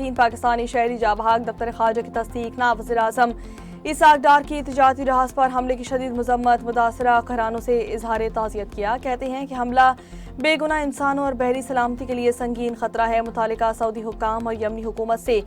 तीन पाकिस्तानी शहरी जाँ बहक, दफ्तर खारजा की तस्दीक ना। वज़ीर आज़म इसाक डार की तिजारती जहाज़ पर हमले की शदीद मजम्मत, मुतासरा घरानों से इजहार ताज़ियत किया। कहते हैं कि हमला बेगुनाह इंसानों और बहरी सलामती के लिए संगीन खतरा है। मुतालिका सऊदी हुक्काम और यमनी हुकूमत से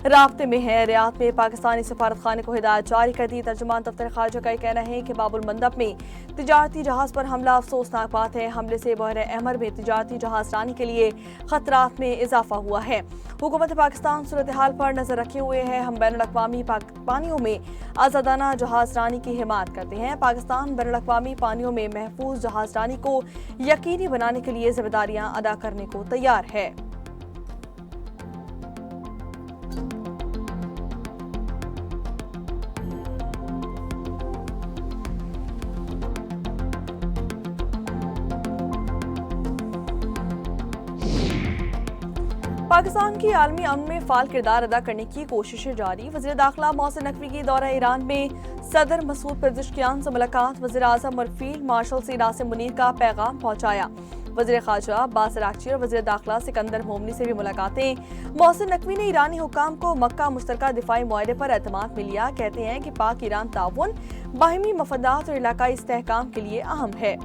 राब्ते में है। रियाद में पाकिस्तानी सफारत खाने को हिदायत जारी कर दी। तर्जुमान दफ्तर खारजा का कहना है कि बाबुल मंदब में तिजारती जहाज़ पर हमला अफसोसनाक बात है। हमले से बहर अहमर में तिजारती जहाज़ रानी के लिए खतरात में इजाफा हुआ है। हुकूमत पाकिस्तान सूरत हाल पर नजर रखे हुए है। हम बैनुल अक़वामी पानियों में आज़ादाना जहाज़ रानी की हिमायत करते हैं। पाकिस्तान बैनुल अक़वामी पानियों में महफूज जहाज़ रानी को यकीनी बनाने के लिए जिम्मेदारियां अदा करने को तैयार है। पाकिस्तान की आलमी अमन में फाल किरदार अदा करने की कोशिशें जारी। वज़ीर दाखिला मोहसिन नकवी की दौरा ईरान में सदर मसूद पेज़ेश्कियान से मुलाकात। वज़ीर आज़म और फील्ड मार्शल से नासिर मुनीर का पैगाम पहुंचाया। वज़ीर खारजा अब्बास अराग़ची और वज़ीर दाखिला सिकंदर मोमनी से भी मुलाकातें। मोहसिन नकवी ने ईरानी हुक्काम को मक्का मुश्तरका दिफाई मुआहदे पर एतमाद में लिया। कहते हैं कि पाक ईरान ताउन बाहिमी मफादात और इलाकाई इस्तेहकाम के लिए अहम है।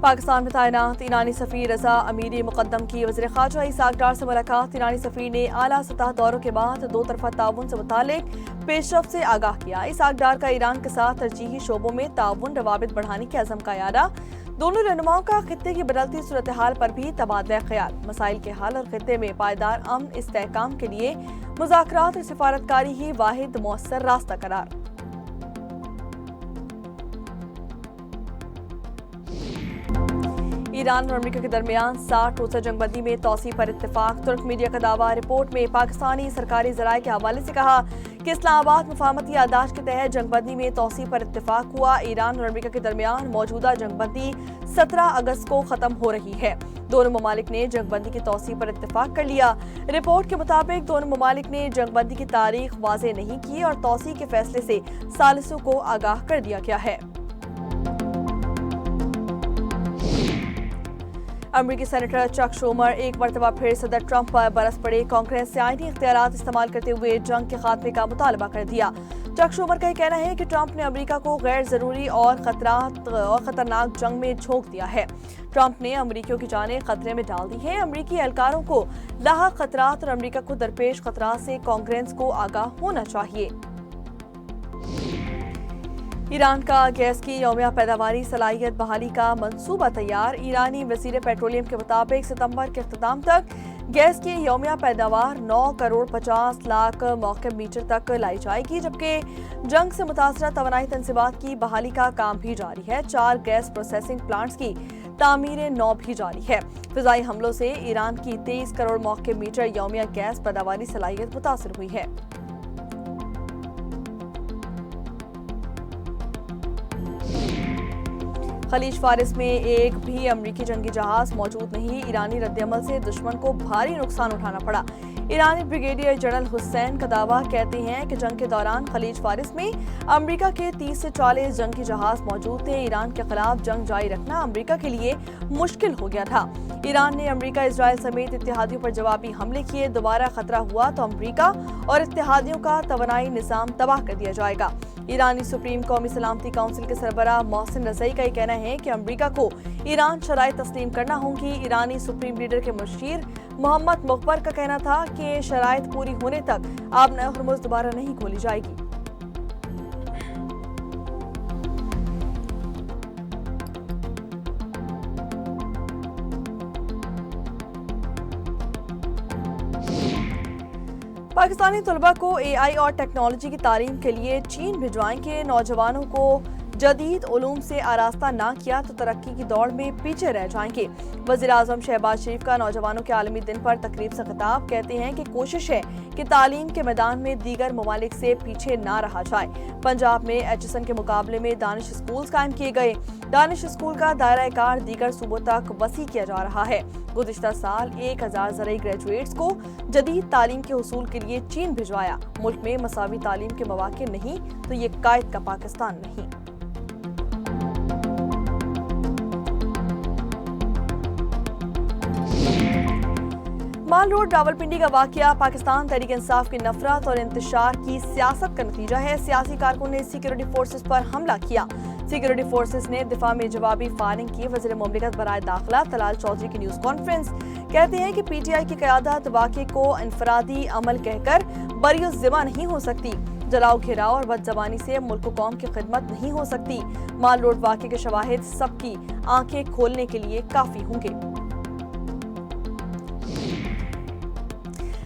पाकिस्तान में तैनात ईरानी सफ़ीर रज़ा अमीरी मुक़द्दम की वज़ीर खारजा इसाक डार से मुलाकात। ईरानी सफ़ीर ने आला सतह दौरों के बाद दो तरफ़ा ताउन से मुतालिक पेशरफ्त से आगाह किया। इसाक डार का ईरान के साथ तरजीही शोबों में ताउन रवाबित बढ़ाने के अज़म का यारा। दोनों रहनुमाओं का खित्ते की बदलती सूरत हाल पर भी तबादला ख्याल। मसाइल के हल और खित्ते में पायदार अमन इस्तेहकाम के लिए मुज़ाकरात और सिफारतकारी ही वाहिद मौसर रास्ता करार। ईरान और अमेरिका के दरमियान 60 रोज़ा जंगबंदी में तौसी पर इत्तेफाक। तुर्क मीडिया का दावा। रिपोर्ट में पाकिस्तानी सरकारी ज़राए के हवाले से कहा कि इस्लामाबाद मुफाहमती याददाश्त के तहत जंगबंदी में तौसी पर इत्तेफाक हुआ। ईरान और अमेरिका के दरमियान मौजूदा जंगबंदी 17 अगस्त को ख़त्म हो रही है। दोनों ममालिक ने जंगबंदी की तौसी पर इत्तेफाक कर लिया। रिपोर्ट के मुताबिक दोनों ममालिक ने जंगबंदी की तारीख वाज़ेह नहीं की और तौसी के फैसले से सालिसों को आगाह कर दिया गया है। अमरीकी सेनेटर चक शूमर एक मरतबा फिर सदर ट्रंप पर बरस पड़े। कांग्रेस से आईनी इख्तियारात इस्तेमाल करते हुए जंग के खात्मे का मुतालबा कर दिया। चक शूमर का कहना है कि ट्रंप ने अमरीका को गैर जरूरी और खतरनाक जंग में झोंक दिया है। ट्रंप ने अमरीकियों की जानें खतरे में डाल दी है। अमरीकी एहलकारों को लाहक खतरात और अमरीका को दरपेश खतरात से कांग्रेस को आगाह होना चाहिए। ईरान का गैस की यौमिया पैदावारी सलाहियत बहाली का मंसूबा तैयार। ईरानी वज़ीर पेट्रोलियम के मुताबिक सितंबर के अख्ताम तक गैस की यौमिया पैदावार 9 करोड़ 50 लाख मौक़िब मीटर तक लाई जाएगी, जबकि जंग से मुतासरा तवानाई तनसीबात की बहाली का काम भी जारी है। 4 गैस प्रोसेसिंग प्लांट्स की तामीर 9 भी जारी है। फ़िज़ाई हमलों से ईरान की 23 करोड़ मौक़िब मीटर यौमिया गैस पैदावारी सलाहियत मुतासर हुई है। खलीज फारिस में एक भी अमरीकी जंगी जहाज मौजूद नहीं। ईरानी रद्दअमल से दुश्मन को भारी नुकसान उठाना पड़ा। ईरानी ब्रिगेडियर जनरल हुसैन का दावा। कहते हैं कि जंग के दौरान खलीज फारिस में अमरीका के 30 से 40 जंगी जहाज मौजूद थे। ईरान के खिलाफ जंग जारी रखना अमरीका के लिए मुश्किल हो गया था। ईरान ने अमरीका, इजराइल समेत इत्तेहादियों पर जवाबी हमले किए। दोबारा खतरा हुआ तो अमरीका और इत्तेहादियों का तवानाई निज़ाम तबाह कर दिया जाएगा। ईरानी सुप्रीम कौमी सलामती काउंसिल के सरबराह मोहसिन रज़ई का कहना है कि अमरीका को ईरान शराइत तस्लीम करना होंगी। ईरानी सुप्रीम लीडर के मुशीर मोहम्मद मुखबर का कहना था कि शराइत पूरी होने तक आब होर्मुज़ दोबारा नहीं खोली जाएगी। पाकिस्तानी तलबा को एआई और टेक्नोलॉजी की तालीम के लिए चीन भिजवाएंगे। नौजवानों को जदीद उलूम से आरास्ता ना किया तो तरक्की की दौड़ में पीछे रह जाएंगे। वज़ीर आज़म शहबाज शरीफ का नौजवानों के आलमी दिन पर तकरीब से खिताब। कहते हैं कि कोशिश है कि तालीम के मैदान में दीगर ममालिक से पीछे ना रहा जाए। पंजाब में एचएसएन के मुकाबले में दानिश स्कूल कायम किए गए। दानिश स्कूल का दायरा कार दीगर सूबों तक वसी किया जा रहा है। गुज़िश्ता साल 1000 ज़रई ग्रेजुएट्स को जदीद तालीम के हुसूल के लिए चीन भिजवाया। मुल्क में मसावी तालीम के मौके नहीं तो ये कायद का पाकिस्तान नहीं। माल रोड रावलपिंडी का वाकया पाकिस्तान तहरीक इंसाफ की नफरत और इंतशार की सियासत का नतीजा है। सियासी कारकुन ने सिक्योरिटी फोर्सेस पर हमला किया। सिक्योरिटी फोर्सेस ने दिफा में जवाबी फायरिंग की। वज़ीर मुमलिकत बराए दाखिला तलाल चौधरी की न्यूज़ कॉन्फ्रेंस कहते हैं कि पीटीआई की क़यादत वाक़े को इनफरादी अमल कहकर बरी ज़िम्मा नहीं हो सकती। जलाओ घेराव और बदज़बानी से मुल्क व कौम की खिदमत नहीं हो सकती। माल रोड वाक़े के शवाहिद सबकी आंखें खोलने के लिए काफ़ी होंगे।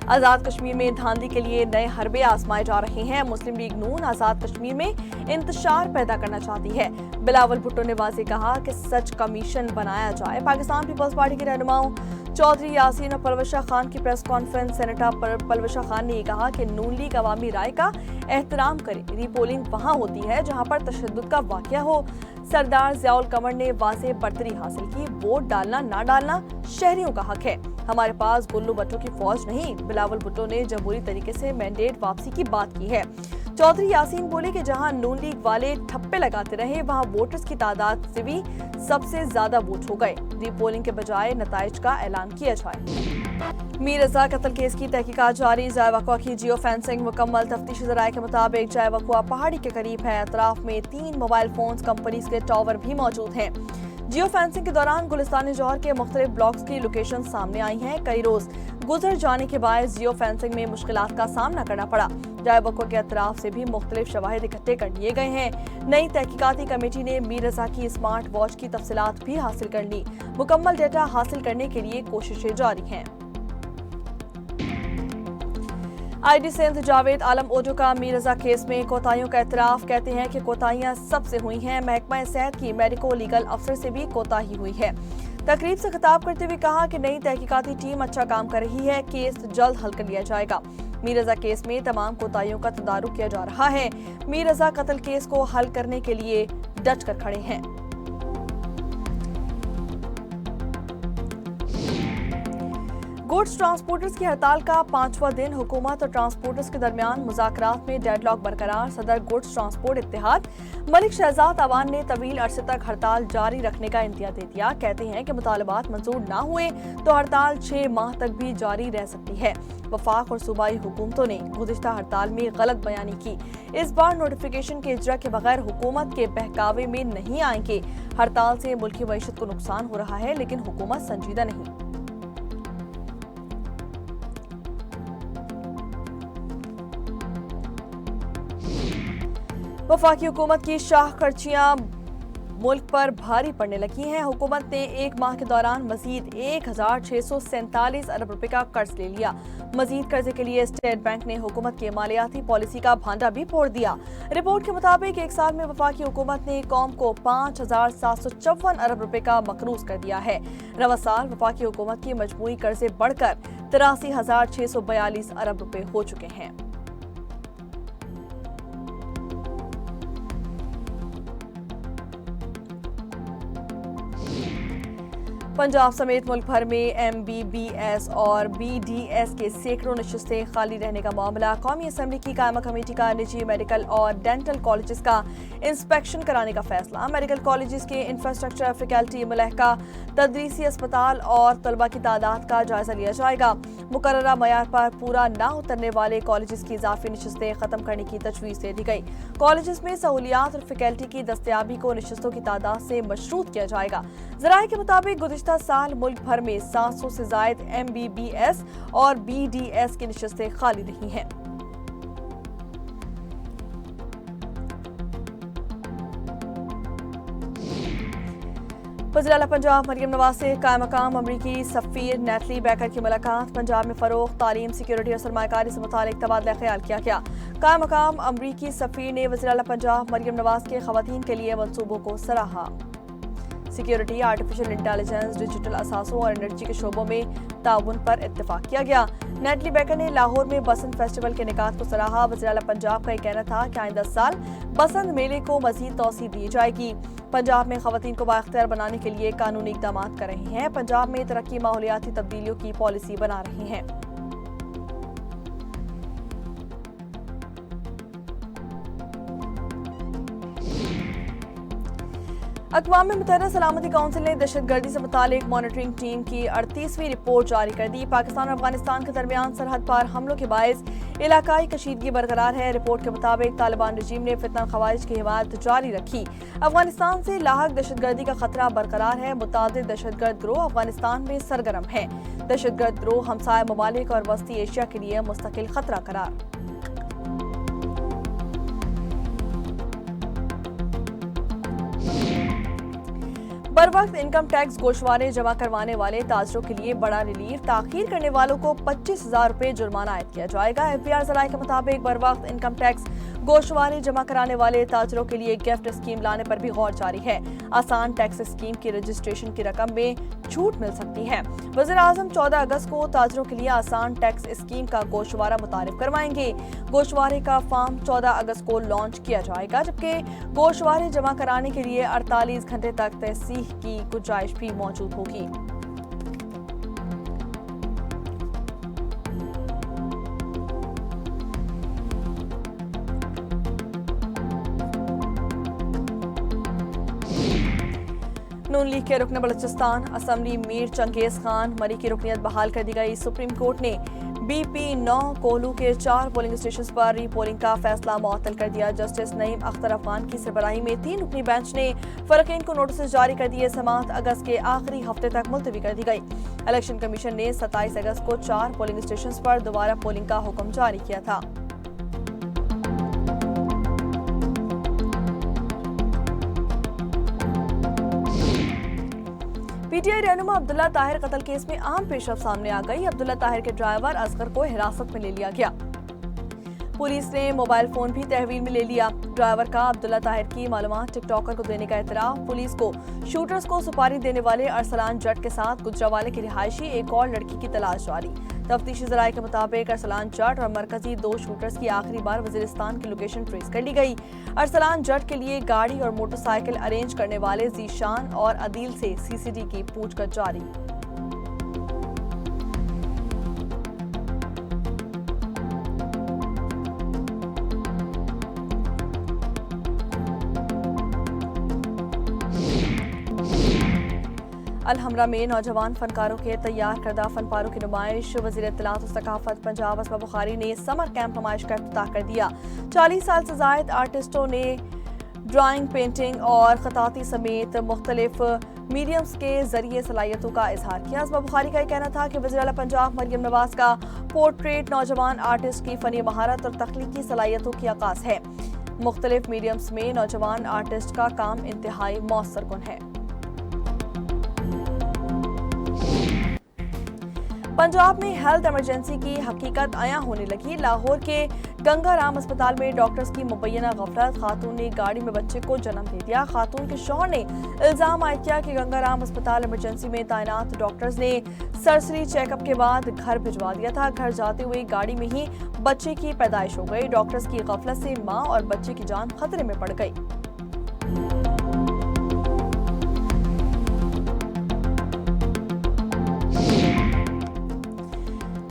आज़ाद कश्मीर में धांधली के लिए नए हरबे आजमाए जा रहे हैं। मुस्लिम लीग नून आज़ाद कश्मीर में इंतशार पैदा करना चाहती है। बिलावल भुट्टो ने वाज़ेह कहा कि सच कमीशन बनाया जाए। पाकिस्तान पीपल्स पार्टी के रहनुमाओं चौधरी यासीन और परवश खान की प्रेस कॉन्फ्रेंस। सेनेटर परवश खान ने कहा कि नून लीग अवामी राय का एहतराम करे। रीपोलिंग वहाँ होती है जहाँ पर तशद्दुद का वाक़या हो। सरदार ज़ियाउल कमर ने वाज़ेह बरतरी हासिल की। वोट डालना ना डालना शहरियों का हक है। हमारे पास गुल्लू भट्टो की फौज नहीं। बिलावल भुट्टो ने जमहूरी तरीके से मैंडेट वापसी की बात की है। चौधरी यासीन बोले कि जहां नून लीग वाले ठप्पे लगाते रहे वहां वोटर्स की तादाद से भी सबसे ज्यादा वोट हो गए। रीपोलिंग के बजाय नताइज का ऐलान किया जाए। मीर रजा कत्ल केस की तहकीकात जारी। जाय वक़्वा की जियो फेंसिंग मुकम्मल। तफ्तीशी ज़राए के मुताबिक जाय वक़्वा पहाड़ी के करीब है। अतराफ में 3 मोबाइल फोन्स कंपनीज के टावर भी मौजूद हैं। जियो फेंसिंग के दौरान गुलिस्तान जौहर के मुख्तलिफ ब्लॉक्स की लोकेशन सामने आई हैं। कई रोज गुजर जाने के बायस जियो फेंसिंग में मुश्किलात का सामना करना पड़ा। जाय वक़्वा के अतराफ से भी मुख्तलिफ शवाहिद इकट्ठे कर लिए गए हैं। नई तहकीकाती कमेटी ने मीर रजा की स्मार्ट वॉच की तफसीलात भी हासिल कर ली। मुकम्मल डेटा हासिल करने के लिए कोशिशें जारी हैं। आईडी सिंध जावेद आलम ओजो का मीर रजा केस में कोताहियों का एतराफ। कहते हैं कि कोताहियां सबसे हुई हैं। महकमा सेहत की मेडिको लीगल अफसर से भी कोताही हुई है। तकरीब से खिताब करते हुए कहा कि नई तहकीकाती टीम अच्छा काम कर रही है। केस जल्द हल कर लिया जाएगा। मीर रजा केस में तमाम कोताहियों का तदारुक किया जा रहा है। मीर रजा कत्ल केस को हल करने के लिए डट कर खड़े हैं। गुड्स ट्रांसपोर्टर्स की हड़ताल का 5वां दिन। हुकूमत और ट्रांसपोर्टर्स के दरमियान मुज़ाकरात में डेडलॉक बरकरार। सदर गुड्स ट्रांसपोर्ट इत्तेहाद मलिक शहजाद अवान ने तवील अरसे तक हड़ताल जारी रखने का इंदिया दे दिया। कहते हैं कि मुतालबात मंजूर ना हुए तो हड़ताल 6 माह तक भी जारी रह सकती है। वफाक और सूबाई हुकूमतों ने गुज़िश्ता हड़ताल में गलत बयानी की। इस बार नोटिफिकेशन के इजरा के बगैर हुकूमत के बहकावे में नहीं आएंगे। हड़ताल से मुल्की मईशत को नुकसान हो रहा है लेकिन हुकूमत संजीदा नहीं। वफाकी हुकूमत की शाह खर्चियां मुल्क पर भारी पड़ने लगी हैं। हुकूमत ने 1 माह के दौरान मजीद 1647 अरब रुपए का कर्ज ले लिया। मजीद कर्जे के लिए स्टेट बैंक ने हुकूमत की मालियाती पॉलिसी का भांडा भी फोड़ दिया। रिपोर्ट के मुताबिक 1 साल में वफाकी हुकूमत ने कौम को 5754 अरब रुपए का मकरूज कर दिया है। रवा साल वफाकी हुकूमत की मजमूई कर्जे बढ़कर 83,642 अरब रुपए हो चुके हैं। पंजाब समेत मुल्क भर में MBBS और BDS के सैकड़ों नशिस्तें खाली रहने का मामला। कौमी असम्बली की कायमा कमेटी का निजी मेडिकल और डेंटल कॉलेजेस का इंस्पेक्शन कराने का फैसला। मेडिकल कॉलेजेस के इंफ्रास्ट्रक्चर, फैकल्टी, मुलहका, तदरीसी अस्पताल और तलबा की तादाद का जायजा लिया जाएगा। मुकर्ररा मयार पर पूरा ना उतरने वाले कॉलेजेस की इजाफी नशिस्तें खत्म करने की तजवीज़ दे दी गई। कॉलेजेस में सहूलियात और फैकल्टी की दस्तयाबी को नशिस्तों की तादाद से मशरूत किया जाएगा। ज़राए के मुताबिक गुज़िश्ता साल मुल्क भर में 700 से ज़ायद MBBS और BDS की नशिस्तें खाली रही हैं। वज़ीर आला पंजाब मरियम नवाज से कायम-मकाम अमरीकी सफ़ीर नेटली बैकर की मुलाकात। पंजाब में फ़रोग़, तालीम, सिक्योरिटी और सरमायाकारी से मुतालिक तबादला ख्याल किया गया। कायम-मकाम अमरीकी सफ़ीर ने वज़ीर आला पंजाब मरियम नवाज के ख़वातीन के लिए मंसूबों को सराहा। सिक्योरिटी, आर्टिफिशियल इंटेलिजेंस, डिजिटल असासों और एनर्जी के शोबों में ताउन पर इत्तेफाक किया गया। नेटली बैकर ने लाहौर में बसंत फेस्टिवल के निकात को सराहा। वज़ीर आला पंजाब का यह कहना था कि आइंदा साल बसंत मेले को मज़ीद तौसी दी जाएगी। पंजाब में ख़वातीन को बाइख्तियार बनाने के लिए कानूनी इक़दाम कर रहे हैं। पंजाब में तरक्की, माहौलियाती तब्दीलियों की पॉलिसी बना रहे हैं। अक़वाम मुत्तहिदा सलामती काउंसिल ने दहशतगर्दी से मुतालिक मॉनिटरिंग टीम की 38वीं रिपोर्ट जारी कर दी। पाकिस्तान और अफगानिस्तान के दरमियान सरहद पार हमलों के बायस इलाकाई कशीदगी बरकरार है। रिपोर्ट के मुताबिक तालिबान रजीम ने फितना खवारिज की हिमायत जारी रखी। अफगानिस्तान से लाहक दहशतगर्दी का खतरा बरकरार है। मुतादिद दहशतगर्द गिरोह अफगानिस्तान में सरगर्म है। दहशतगर्द गिरोह हमसाया ममालिक और वस्ती एशिया के लिए मुस्तकिल खतरा करार। बर वक्त इनकम टैक्स गोशवारे जमा करवाने वाले ताजरों के लिए बड़ा रिलीफ। ताखीर करने वालों को 25,000 रुपए जुर्माना आयद किया जाएगा। एफबीआर ज़राए के मुताबिक बर वक्त इनकम टैक्स गोशवारे जमा कराने वाले ताजरों के लिए गिफ्ट स्कीम लाने पर भी गौर जारी है। आसान टैक्स स्कीम की रजिस्ट्रेशन की रकम में छूट मिल सकती है। वज़ीर आज़म 14 अगस्त को ताजरों के लिए आसान टैक्स स्कीम का गोशवारा मुतारिफ करवाएंगे। गोशवारे का फॉर्म 14 अगस्त को लॉन्च किया जाएगा, जबकि गोशवारे जमा कराने के लिए 48 घंटे तक तहसीह की गुंजाइश भी मौजूद होगी। नून लीग के रुकन Balochistan assembly Mir Genghis Khan मरी की रुकनियत बहाल कर दी गई। सुप्रीम कोर्ट ने BP9 कोहलू के 4 पोलिंग स्टेशन पर री पोलिंग का फैसला मुअत्तल कर दिया। जस्टिस नईम अख्तर अफगान की सरबराही में 3 रुकनी बेंच ने फरकीन को नोटिस जारी कर दिए। समाअत अगस्त के आखिरी हफ्ते तक मुलतवी कर दी गई। इलेक्शन कमीशन ने 27 अगस्त को 4 पोलिंग स्टेशन पर दोबारा पोलिंग का हुक्म जारी किया था। पीटीआई रहनुमा अब्दुल्ला ताहिर कत्ल केस में अहम पेशरफ सामने आ गई। अब्दुल्ला ताहिर के ड्राइवर असगर को हिरासत में ले लिया गया। पुलिस ने मोबाइल फोन भी तहवील में ले लिया। ड्राइवर का अब्दुल्ला ताहिर की मालूमात टिकटॉकर को देने का इतराफ। पुलिस को शूटर्स को सुपारी देने वाले अरसलान जट के साथ गुजरावाले की रिहायशी एक और लड़की की तलाश जारी। तफ्तीशी ज़राए के मुताबिक अरसलान जट और मरकजी 2 शूटर्स की आखिरी बार वजीरिस्तान की लोकेशन ट्रेस कर ली गई। अरसलान जट के लिए गाड़ी और मोटरसाइकिल अरेंज करने वाले जीशान और अदील से CCD की पूछताछ जारी। अलहमरा में नौजवान फनकारों के तैयार करदा फन पारों की नुमाइश। वज़ीर इत्तलात और सकाफत पंजाब असमा बुखारी ने समर कैंप नुमाइश का इफ्तिताह कर दिया। 40 साल से जायद आर्टिस्टों ने ड्राइंग, पेंटिंग और खताती समेत मुख्तलिफ मीडियम्स के जरिए सलाहियतों का इजहार किया। असमा बुखारी का कहना था कि वज़ीर आला पंजाब मरियम नवाज का पोर्ट्रेट नौजवान आर्टिस्ट की फनी महारत और तख्लीकी सलाहियतों की अक्कास है। मुख्तलिफ मीडियम्स में नौजवान आर्टिस्ट का काम इंतहाई मौसर कुन है। पंजाब में हेल्थ इमरजेंसी की हकीकत आया होने लगी। लाहौर के गंगा राम अस्पताल में डॉक्टर्स की मुबैना गफलत। खातून ने गाड़ी में बच्चे को जन्म दे दिया। खातून के शौहर ने इल्जाम आयद किया कि गंगा राम अस्पताल इमरजेंसी में तैनात डॉक्टर्स ने सरसरी चेकअप के बाद घर भिजवा दिया था। घर जाते हुए गाड़ी में ही बच्चे की पैदाइश हो गई। डॉक्टर्स की गफलत से माँ और बच्चे की जान खतरे में पड़ गई।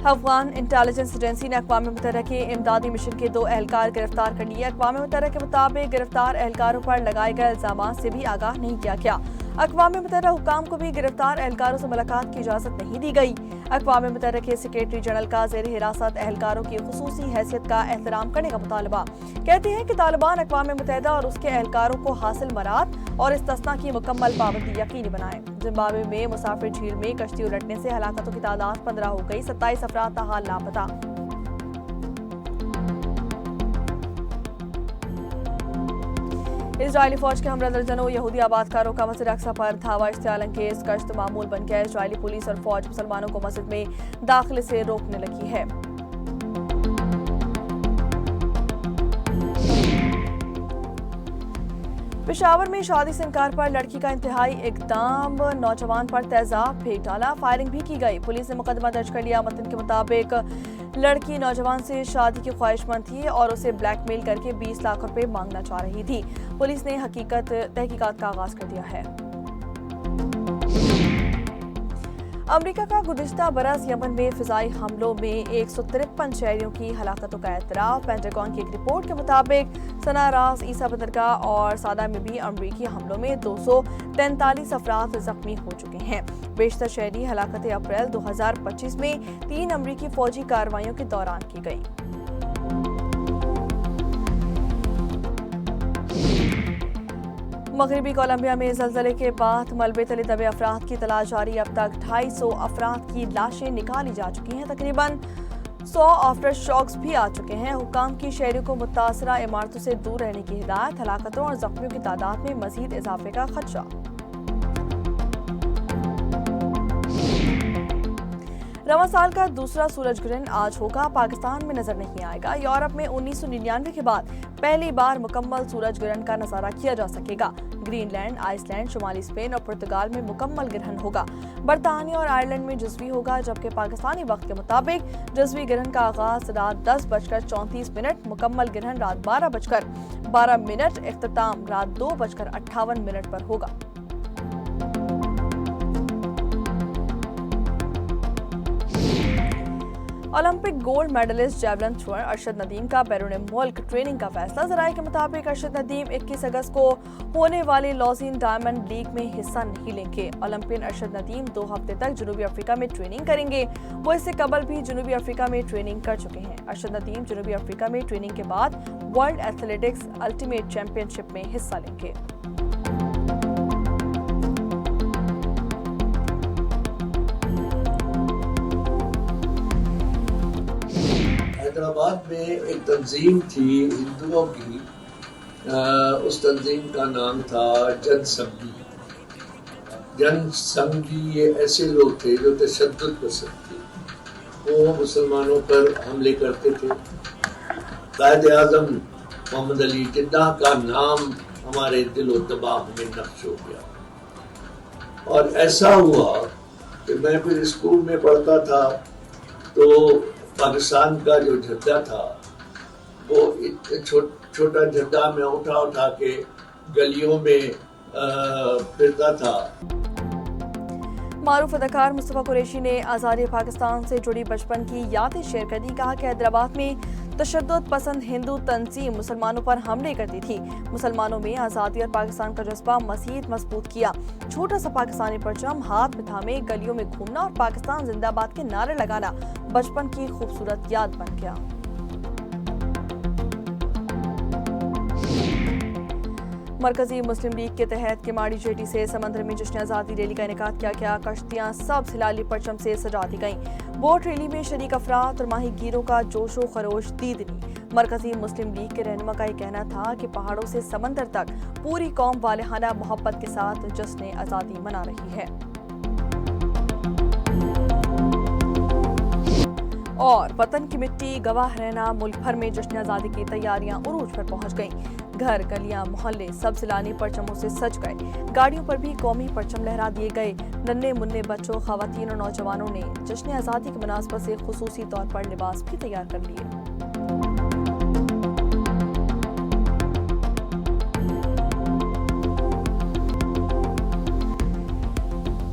अफगान इंटेलिजेंस एजेंसी ने अक़वाम मुत्तहिदा के इमदादी मिशन के 2 एहलकार गिरफ्तार कर लिए। अक़वाम मुत्तहिदा के मुताबिक गिरफ्तार एहलकारों पर लगाए गए इल्जामात से भी आगाह नहीं किया गया। अक़वाम मुत्तहिदा हुक्काम को भी गिरफ्तार एहलकारों से मुलाकात की इजाज़त नहीं दी गई। अक़वाम मुत्तहिदा के सेक्रेटरी जनरल का ज़ेर हिरासत एहलकारों की खुसूसी हैसियत का एहतराम करने का मुतालबा। कहते हैं कि तालिबान अक़वाम मुत्तहिदा और उसके एहलकारों को हासिल मराद और इस्तिस्ना की मुकम्मल पाबंदी यकीनी बनाए। जिम्बाब्वे में मुसाफिर झील में कश्ती उलटने से हलाकतों की तादाद 15 हो गई। 27 अफराद ताहाल लापता। इजरायली फौज के हमरा दर्जनों यहूदी आबादकारों का मस्जिद अक्सा पर धावा इश्तियाल अंगेज गश्त मामूल बन गया। इजरायली पुलिस और फौज मुसलमानों को मस्जिद में दाखिले से रोकने लगी है। पेशावर में शादी से इनकार पर लड़की का इंतहाई इकदाम। नौजवान पर तेजाब फेंक डाला। फायरिंग भी की गई। पुलिस ने मुकदमा दर्ज कर लिया। मतन के मुताबिक लड़की नौजवान से शादी की ख्वाहिशमंद थी और उसे ब्लैकमेल करके 20 लाख रुपए मांगना चाह रही थी। पुलिस ने तहकीकात का आगाज कर दिया है। अमेरिका का गुज़िश्ता बरस यमन में फ़िज़ाई हमलों में 153 शहरियों की हलाकतों का एतराफ़। पेंटागन की एक रिपोर्ट के मुताबिक सना, रास, ईसा बंदरगाह और सादा में भी अमरीकी हमलों में 243 अफराद ज़ख्मी हो चुके हैं। बेशतर शहरी हलाकतें अप्रैल 2025 में 3 अमरीकी फ़ौजी कार्रवाइयों के दौरान की गईं। मगरबी कोलंबिया में ज़लज़ले के बाद मलबे तले दबे अफराद की तलाश जारी। अब तक 250 अफराद की लाशें निकाली जा चुकी हैं। तकरीबन 100 आफ्टर शॉक्स भी आ चुके हैं। हुक्काम की शहरियों को मुतासरा इमारतों से दूर रहने की हिदायत। हलाकतों और जख्मियों की तादाद में मजीद इजाफे का खदशा। रवां साल का दूसरा सूरज ग्रहण आज होगा। पाकिस्तान में नजर नहीं आएगा। यूरोप में 1999 के बाद पहली बार मुकम्मल सूरज ग्रहण का नजारा किया जा सकेगा। ग्रीनलैंड, आइसलैंड, शुमाली स्पेन और पुर्तगाल में मुकम्मल ग्रहण होगा। बरतानिया और आयरलैंड में जज़वी होगा, जबकि पाकिस्तानी वक्त के मुताबिक जज़वी ग्रहण का आगाज रात 10:34, मुकम्मल ग्रहण रात 12:12, इख्तिताम रात 2:58 पर होगा। Olympic gold medalist javelin thrower Arshad Nadeem का बैरून मुल्क ट्रेनिंग का फैसला। ज़राए के मुताबिक अरशद नदीम 21 अगस्त को होने वाले लॉजिन डायमंड लीग में हिस्सा नहीं लेंगे। ओलंपियन अरशद नदीम 2 हफ्ते तक जनूबी अफ्रीका में ट्रेनिंग करेंगे। वो इससे कबल भी जनूबी अफ्रीका में ट्रेनिंग कर चुके हैं। अरशद नदीम जनूबी अफ्रीका में ट्रेनिंग के बाद वर्ल्ड एथलेटिक्स अल्टीमेट चैंपियनशिप में हिस्सा लेंगे। हैदराबाद में एक तंजीम थी हिंदुओं की, उस तंजीम का नाम था जनसंघी। जनसंघी ये ऐसे लोग थे जो तशद्दुद पसंद थे। वो मुसलमानों पर हमले करते थे। कायद आज़म मोहम्मद अली जिन्नाह का नाम हमारे दिलो दिमाग में नक्श हो गया। और ऐसा हुआ कि मैं फिर स्कूल में पढ़ता था तो पाकिस्तान का जो झंडा था वो छोटा झंडा में उठा के गलियों में फिरता था। मारूफ अदाकार मुस्तफा कुरैशी ने आज़ादी पाकिस्तान से जुड़ी बचपन की यादें शेयर कर दी। कहा कि हैदराबाद में तशद्दुद पसंद हिंदू तंजीम मुसलमानों पर हमले करती थी। मुसलमानों में आज़ादी और पाकिस्तान का जज्बा मज़ीद मजबूत किया। छोटा सा पाकिस्तानी परचम हाथ में थामे गलियों में घूमना और पाकिस्तान जिंदाबाद के नारे लगाना बचपन की खूबसूरत याद बन गया। मरकजी मुस्लिम लीग के तहत किमाड़ी जेटी से समंदर में जश्न आज़ादी रैली का इनेकाद किया गया। कश्तियां सब्ज़ हिलाली परचम से सजा दी गईं। बोट रैली में शरीक अफराद और माहीगीरों का जोशो खरोश दीदनी। मरकजी मुस्लिम लीग के रहनुमा का ये कहना था कि पहाड़ों से समंदर तक पूरी कौम वालेहाना मोहब्बत के साथ जश्न आज़ादी मना रही है। और वतन की मिट्टी गवाह रहना, मुल्क भर में जश्न आज़ादी की तैयारियां उरूज पर पहुंच गईं। घर, गलियां, मोहल्ले सब सिलानी परचमों से सज गए। गाड़ियों पर भी कौमी परचम लहरा दिए गए। नन्हे मुन्ने बच्चों, खवातीन और नौजवानों ने जश्न आज़ादी की मुनासबत से खुसूसी तौर पर लिबास भी तैयार कर लिए।